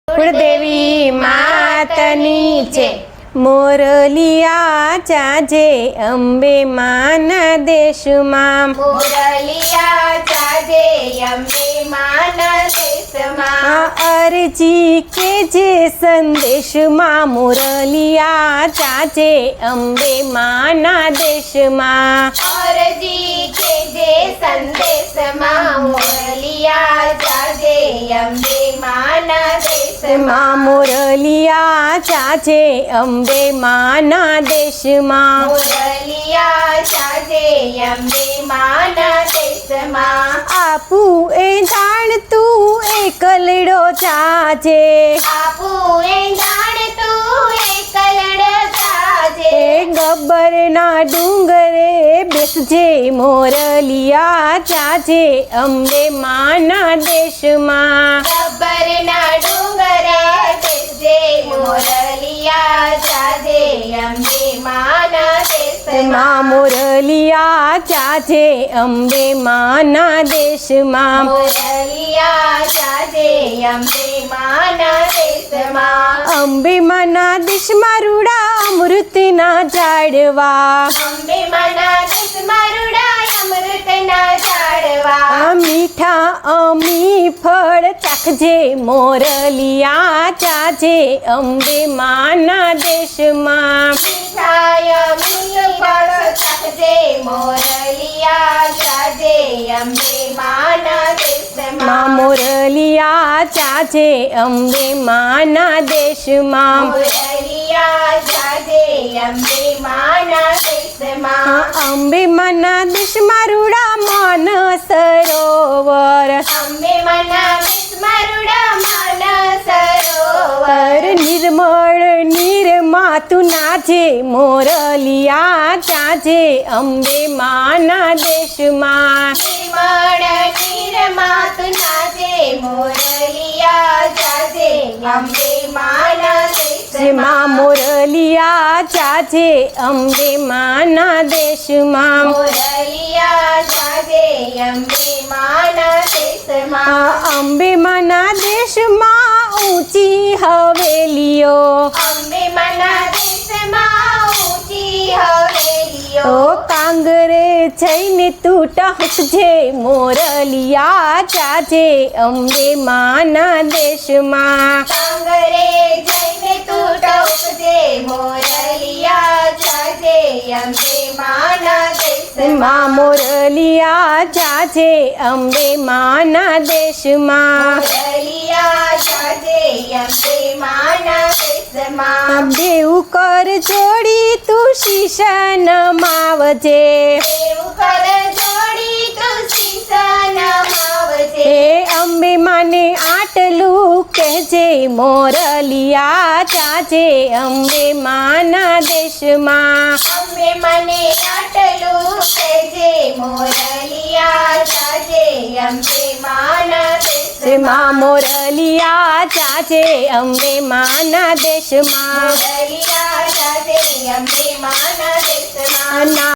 કુળદેવી માતની છે। મોરલિયા ચાજે અંબે માના દેશમાં, મોરલિયા ચાજે અંબે માના દેશમાં। અરજી કે જે સંદેશમાં, મોરલિયા ચાજે અંબે માના દેશમાં। અરજી કે જે સંદેશમાં, મોરલિયા ચાજે અંબે માના દેશમાં। મોરલિયા ચાજે અંબે માના દેશમાં, મોરલિયા ચાજે અંબે માના દેશમાં। આપું એ જાણ તું એ કલડો ચાજે, આપું એ જાણ તું એ કલડો ચાજે। ગબ્બરના ડુંગરે બેસજે, મોરલિયા ચાજે અંબે માના દેશમાં। ગબ્બરના ડુંગરે બેસજે, મોરલિયા ચાજે અંબે માના દેશમાં। મોરલિયા ચાજે અંબે માના દેશમાં। મોરલિયા ચાજે અંબે માના દેશમાં। અંબે માના દેશમાં રૂડા અમૃતના ઝાડવા, અંબે માના દેશમાં રૂડા અમૃતના ઝાડવા। મીઠા અમી ફળ ચાખજે, મોરલિયા ચાજે અંબે માના દેશમાં। મીઠાય મીઠું ફળ ચાખજે, મોરલિયા ચાજે અંબે માના દેશમાં। મોરલિયા ચાજે અંબે માના દેશમાં। મોરલિયા ચાજે અંબે માના દેશમાં। અંબે માના દેશમાં રૂડા માન સરોવર, અંબે માના દેશમાં રૂડા માના સરોવર। નિર્મળ નિર્માતું નાજે, મોરલિયા ચાજે અંબે માના દેશમાં। નિર્મળ નિર્માતું નાજે, મોરલિયા ચાજે અંબે માના દેશમાં। મોરલિયા ચાજે અંબે માના દેશમાં। મોરલિયા ચાજે અંબે માના દેશમાં। અંબે માના દેશમાં ઊંચી હવેલીઓ, અંબે માના દેશમાં ઊંચી હવેલીઓ। કાંગરે જઈને તું ટહકજે, મોરલિયા ચાજે અંબે માના દેશમાં। કાંગરે જઈને તું ટહકજે, મોરલિયા ચાજે અંબે માના દેશમાં। મોરલિયા ચાજે અંબે માના દેશમાં। મોરલિયા ચાજે અંબે માના દેશમાં। બેઉ કર જોડી તું શીશ નમાવજે, દેવ કર જોડી તું શીશ નમાવજે। અંબે માને આટલું કહેજે, મોરલિયા ચાજે અંબે માના દેશમાં। અંબે મને આટલું કહેજે, મોરલિયા ચાજે અંબે માના દેશમાં। મોરલિયા ચાજે અંબે માના દેશમાં। મોરલિયા ચાજે અંબે માના દેશમાં।